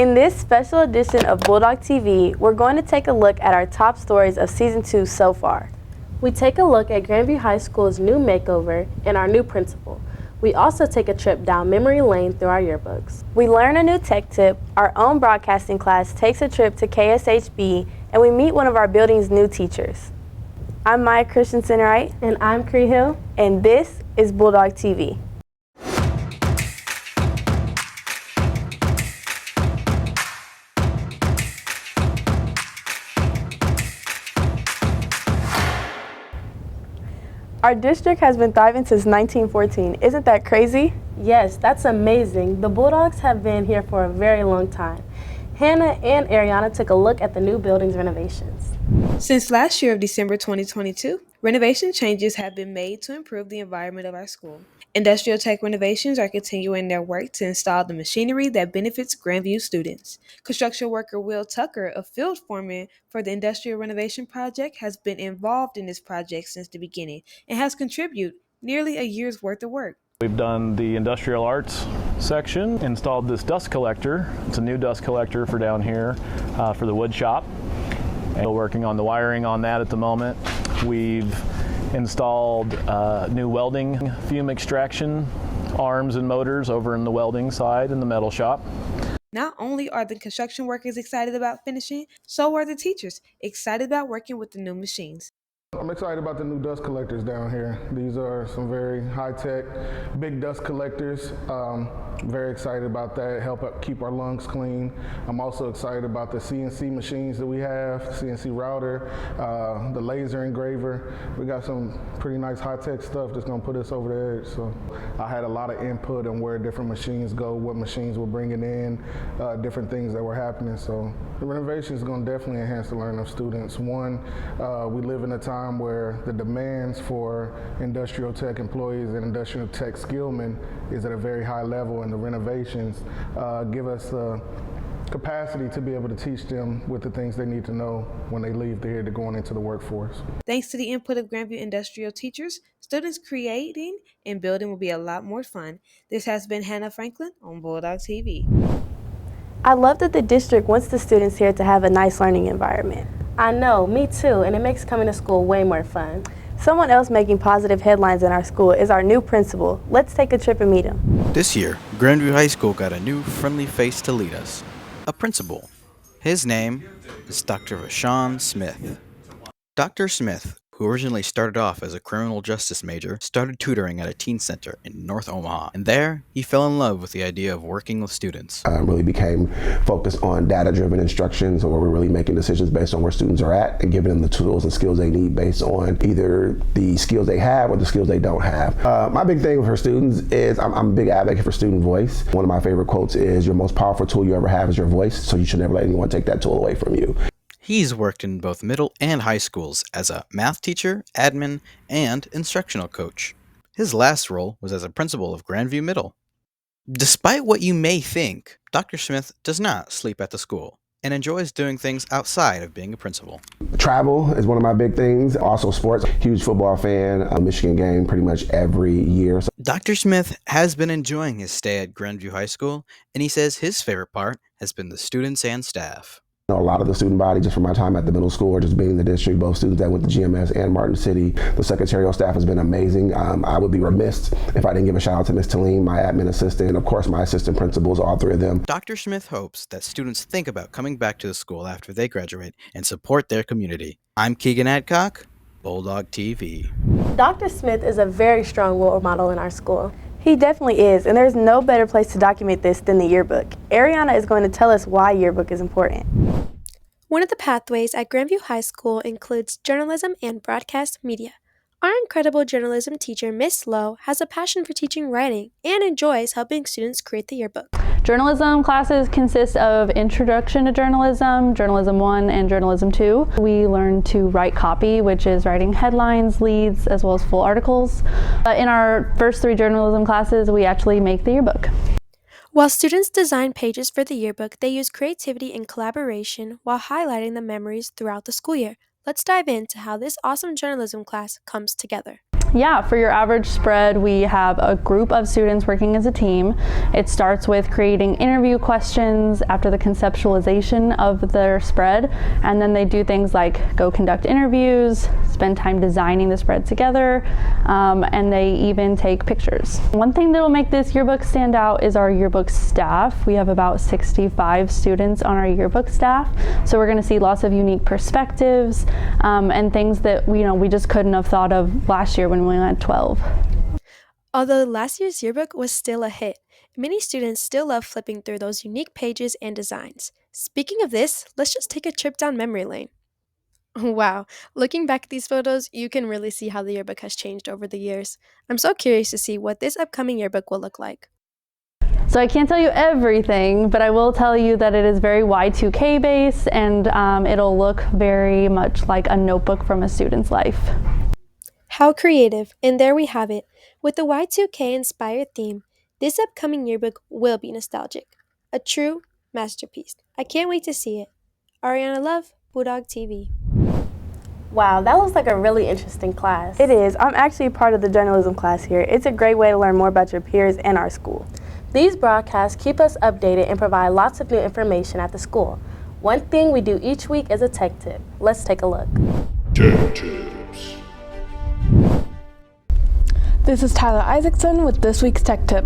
In this special edition of Bulldog TV, we're going to take a look at our top stories of Season 2 so far. We take a look at Grandview High School's new makeover and our new principal. We also take a trip down memory lane through our yearbooks. We learn a new tech tip, our own broadcasting class takes a trip to KSHB, and we meet one of our building's new teachers. I'm Maya Christensen-Wright. And I'm Cree Hill. And this is Bulldog TV. Our district has been thriving since 1914. Isn't that crazy? Yes, that's amazing. The Bulldogs have been here for a very long time. Hannah and Ariana took a look at the new building's renovations. Since last year of December 2022, renovation changes have been made to improve the environment of our school. Industrial Tech Renovations are continuing their work to install the machinery that benefits Grandview students. Construction worker Will Tucker, a field foreman for the Industrial Renovation Project, has been involved in this project since the beginning and has contributed nearly a year's worth of work. We've done the industrial arts section, installed this dust collector. It's a new dust collector for down here for the wood shop. And we're working on the wiring on that at the moment. We've installed new welding fume extraction arms and motors over in the welding side in the metal shop. Not only are the construction workers excited about finishing, so are the teachers excited about working with the new machines. I'm excited about the new dust collectors down here. These are some very high-tech, big dust collectors. Very excited about that, help keep our lungs clean. I'm also excited about the CNC machines that we have, CNC router, the laser engraver. We got some pretty nice high-tech stuff that's gonna put us over the edge. So I had a lot of input on where different machines go, what machines we're bringing in, different things that were happening. So the renovation is gonna definitely enhance the learning of students. One, we live in a time where the demands for industrial tech employees and industrial tech skillmen is at a very high level, and the renovations give us the capacity to be able to teach them with the things they need to know when they leave here to going into the workforce. Thanks to the input of Grandview industrial teachers, students creating and building will be a lot more fun. This has been Hannah Franklin on Bulldog TV. I love that the district wants the students here to have a nice learning environment. I know, me too, and it makes coming to school way more fun. Someone else making positive headlines in our school is our new principal. Let's take a trip and meet him. This year, Grandview High School got a new friendly face to lead us, a principal. His name is Dr. Rashawn Smith. Dr. Smith, who originally started off as a criminal justice major, started tutoring at a teen center in North Omaha. And there, he fell in love with the idea of working with students. Really became focused on data-driven instructions, where we're really making decisions based on where students are at and giving them the tools and skills they need based on either the skills they have or the skills they don't have. My big thing for students is I'm a big advocate for student voice. One of my favorite quotes is, "Your most powerful tool you ever have is your voice, so you should never let anyone take that tool away from you." He's worked in both middle and high schools as a math teacher, admin, and instructional coach. His last role was as a principal of Grandview Middle. Despite what you may think, Dr. Smith does not sleep at the school and enjoys doing things outside of being a principal. Travel is one of my big things. Also sports, huge football fan, a Michigan game pretty much every year. Dr. Smith has been enjoying his stay at Grandview High School, and he says his favorite part has been the students and staff. A lot of the student body, just from my time at the middle school or just being in the district, both students that went to GMS and Martin City, the secretarial staff has been amazing. I would be remiss if I didn't give a shout out to Ms. Talene, my admin assistant, and of course my assistant principals, all three of them. Dr. Smith hopes that students think about coming back to the school after they graduate and support their community. I'm Keegan Adcock, Bulldog TV. Dr. Smith is a very strong role model in our school. He definitely is, and there's no better place to document this than the yearbook. Ariana is going to tell us why yearbook is important. One of the pathways at Grandview High School includes journalism and broadcast media. Our incredible journalism teacher, Miss Lowe, has a passion for teaching writing and enjoys helping students create the yearbook. Journalism classes consist of Introduction to Journalism, Journalism 1, and Journalism 2. We learn to write copy, which is writing headlines, leads, as well as full articles. In our first 3 journalism classes, we actually make the yearbook. While students design pages for the yearbook, they use creativity and collaboration while highlighting the memories throughout the school year. Let's dive into how this awesome journalism class comes together. Yeah, for your average spread, we have a group of students working as a team. It starts with creating interview questions after the conceptualization of their spread, and then they do things like go conduct interviews, spend time designing the spread together, and they even take pictures. One thing that will make this yearbook stand out is our yearbook staff. We have about 65 students on our yearbook staff, so we're going to see lots of unique perspectives and things that we just couldn't have thought of last year when we had 12. Although last year's yearbook was still a hit, many students still love flipping through those unique pages and designs. Speaking of this, let's just take a trip down memory lane. Wow, looking back at these photos, you can really see how the yearbook has changed over the years. I'm so curious to see what this upcoming yearbook will look like. So I can't tell you everything, but I will tell you that it is very Y2K based, and it'll look very much like a notebook from a student's life. How creative, and there we have it. With the Y2K inspired theme, this upcoming yearbook will be nostalgic. A true masterpiece. I can't wait to see it. Ariana Love, Bulldog TV. Wow, that looks like a really interesting class. It is. I'm actually part of the journalism class here. It's a great way to learn more about your peers and our school. These broadcasts keep us updated and provide lots of new information at the school. One thing we do each week is a tech tip. Let's take a look. Tech tips. This is Tyler Isaacson with this week's tech tip.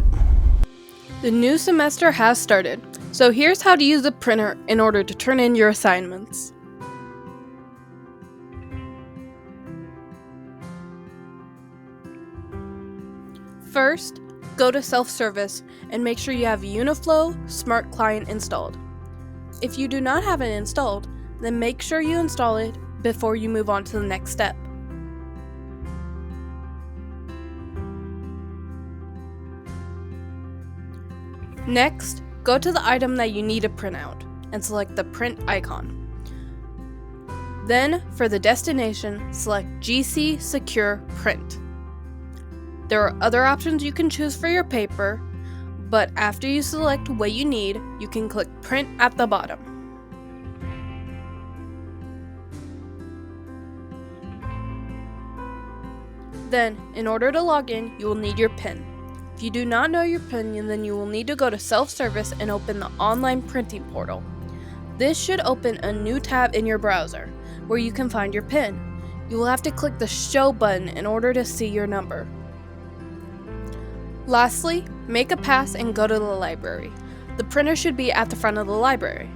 The new semester has started, so here's how to use the printer in order to turn in your assignments. First, go to self-service and make sure you have Uniflow Smart Client installed. If you do not have it installed, then make sure you install it before you move on to the next step. Next, go to the item that you need to print out and select the print icon. Then, for the destination, select GC Secure Print. There are other options you can choose for your paper, but after you select what you need, you can click Print at the bottom. Then, in order to log in, you will need your PIN. If you do not know your PIN, then you will need to go to self-service and open the online printing portal. This should open a new tab in your browser, where you can find your PIN. You will have to click the Show button in order to see your number. Lastly, make a pass and go to the library. The printer should be at the front of the library.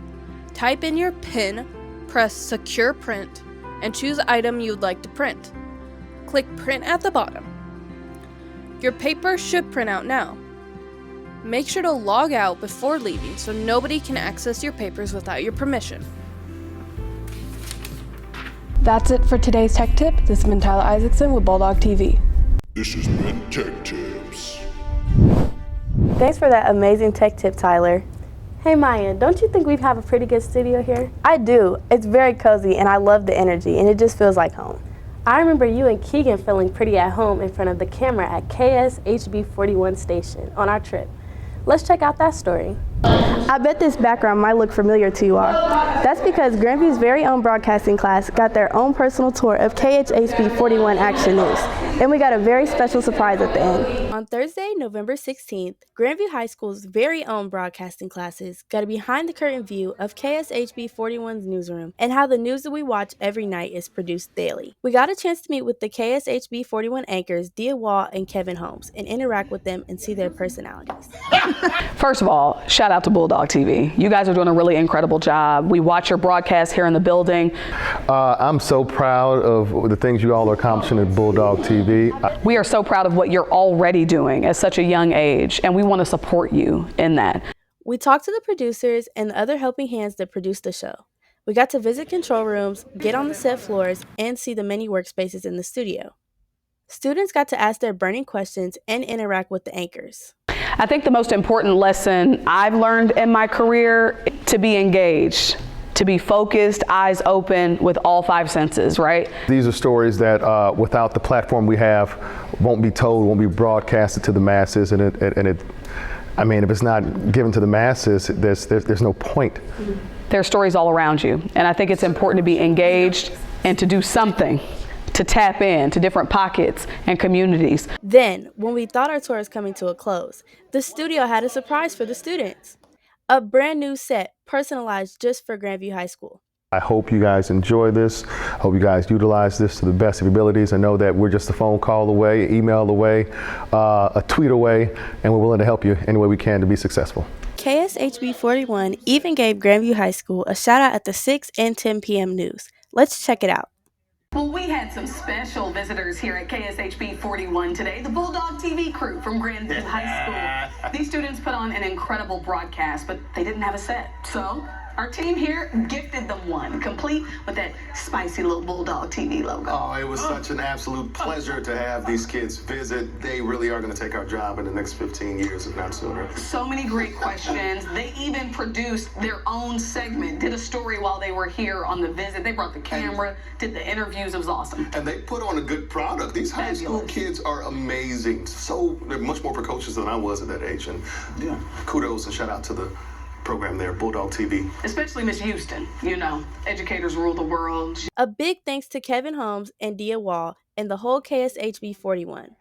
Type in your PIN, press Secure Print, and choose the item you would like to print. Click Print at the bottom. Your paper should print out now. Make sure to log out before leaving so nobody can access your papers without your permission. That's it for today's tech tip. This has been Tyler Isaacson with Bulldog TV. This has been Tech Tips. Thanks for that amazing tech tip, Tyler. Hey Maya, don't you think we have a pretty good studio here? I do. It's very cozy and I love the energy and it just feels like home. I remember you and Keegan feeling pretty at home in front of the camera at KSHB 41 station on our trip. Let's check out that story. I bet this background might look familiar to you all. That's because Grandview's very own broadcasting class got their own personal tour of KHHB 41 Action News. And we got a very special surprise at the end. On Thursday, November 16th, Grandview High School's very own broadcasting classes got a behind-the-curtain view of KSHB 41's newsroom and how the news that we watch every night is produced daily. We got a chance to meet with the KSHB 41 anchors, Dia Wall and Kevin Holmes, and interact with them and see their personalities. First of all, shout out to Bulldog TV. You guys are doing a really incredible job. We watch your broadcast here in the building. I'm so proud of the things you all are accomplishing at Bulldog TV. We are so proud of what you're already doing at such a young age, and we want to support you in that. We talked to the producers and the other helping hands that produced the show. We got to visit control rooms, get on the set floors, and see the many workspaces in the studio. Students got to ask their burning questions and interact with the anchors. I think the most important lesson I've learned in my career, to be engaged, to be focused, eyes open with all five senses, right? These are stories that without the platform we have won't be told, won't be broadcasted to the masses, and I mean, if it's not given to the masses, there's no point. There are stories all around you, and I think it's important to be engaged and to do something to tap in to different pockets and communities. Then, when we thought our tour was coming to a close, the studio had a surprise for the students. A brand new set personalized just for Grandview High School. I hope you guys enjoy this. I hope you guys utilize this to the best of your abilities. I know that we're just a phone call away, an email away, a tweet away, and we're willing to help you any way we can to be successful. KSHB 41 even gave Grandview High School a shout out at the 6 and 10 p.m. news. Let's check it out. Well, we had some special visitors here at KSHB 41 today, the Bulldog TV crew from Grandview High School. These students put on an incredible broadcast, but they didn't have a set. So our team here gifted them one, complete with that spicy little Bulldog TV logo. Oh, it was such an absolute pleasure to have these kids visit. They really are going to take our job in the next 15 years, if not sooner. So many great questions. They even produced their own segment, did a story while they were here on the visit. They brought the camera, did the interviews. It was awesome. And they put on a good product. These high school kids are amazing. They're much more precocious than I was at that age. And yeah, kudos and shout out to the program there, Bulldog TV. Especially Miss Houston, educators rule the world. A big thanks to Kevin Holmes and Dia Wall and the whole KSHB 41.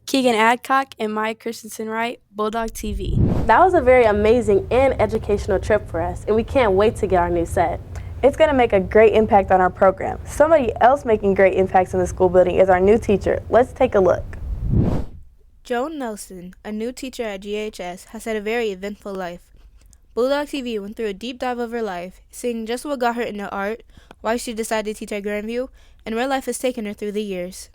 Keegan Adcock and Maya Christensen Wright, Bulldog TV. That was a very amazing and educational trip for us, and we can't wait to get our new set. It's going to make a great impact on our program. Somebody else making great impacts in the school building is our new teacher. Let's take a look. Joan Nelson, a new teacher at GHS, has had a very eventful life. Bulldog TV went through a deep dive of her life, seeing just what got her into art, why she decided to teach at Grandview, and where life has taken her through the years.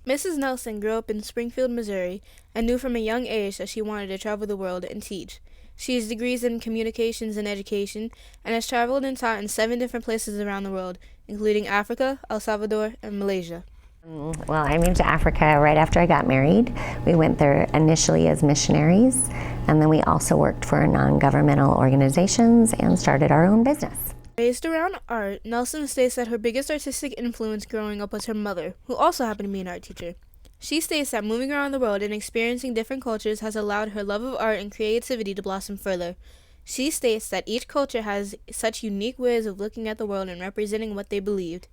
Mrs. Nelson grew up in Springfield, Missouri, and knew from a young age that she wanted to travel the world and teach. She has degrees in communications and education, and has traveled and taught in 7 different places around the world, including Africa, El Salvador, and Malaysia. Well, I moved to Africa right after I got married. We went there initially as missionaries, and then we also worked for non-governmental organizations and started our own business. Raised around art, Nelson states that her biggest artistic influence growing up was her mother, who also happened to be an art teacher. She states that moving around the world and experiencing different cultures has allowed her love of art and creativity to blossom further. She states that each culture has such unique ways of looking at the world and representing what they believed.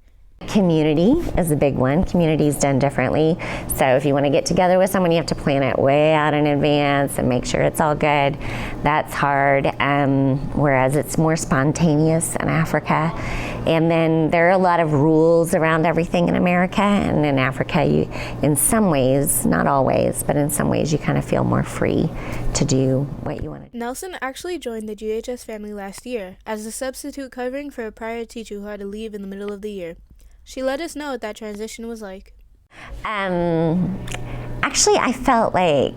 Community is a big one. Community is done differently. So if you want to get together with someone, you have to plan it way out in advance and make sure it's all good. That's hard, whereas it's more spontaneous in Africa. And then there are a lot of rules around everything in America, and in Africa, you, in some ways, not always, but in some ways, you kind of feel more free to do what you want to do. Nelson actually joined the GHS family last year as a substitute covering for a prior teacher who had to leave in the middle of the year. She let us know what that transition was like. Actually, I felt like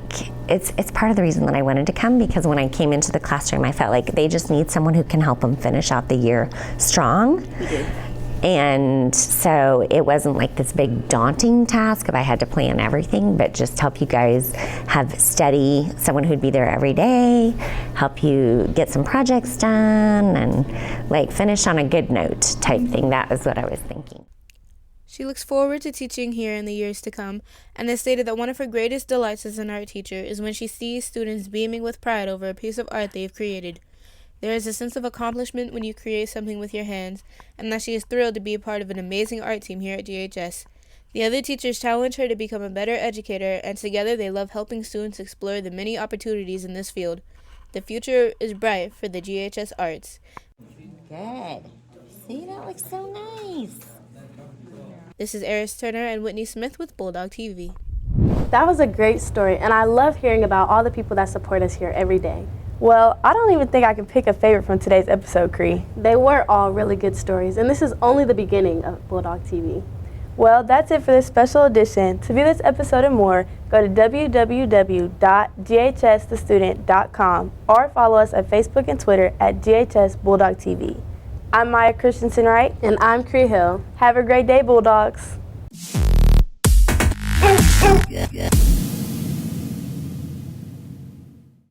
it's part of the reason that I wanted to come, because when I came into the classroom, I felt like they just need someone who can help them finish out the year strong. We did. And so it wasn't like this big daunting task if I had to plan everything, but just help you guys have someone who'd be there every day, help you get some projects done, and like finish on a good note type thing. That was what I was thinking. She looks forward to teaching here in the years to come, and has stated that one of her greatest delights as an art teacher is when she sees students beaming with pride over a piece of art they've created. There is a sense of accomplishment when you create something with your hands, and that she is thrilled to be a part of an amazing art team here at GHS. The other teachers challenge her to become a better educator, and together they love helping students explore the many opportunities in this field. The future is bright for the GHS Arts. Good. See, that looks so nice. This is Eris Turner and Whitney Smith with Bulldog TV. That was a great story, and I love hearing about all the people that support us here every day. Well, I don't even think I can pick a favorite from today's episode, Cree. They were all really good stories, and this is only the beginning of Bulldog TV. Well, that's it for this special edition. To view this episode and more, go to www.ghsthestudent.com or follow us on Facebook and Twitter at GHS Bulldog TV. I'm Maya Christensen Wright. And I'm Cree Hill. Have a great day, Bulldogs.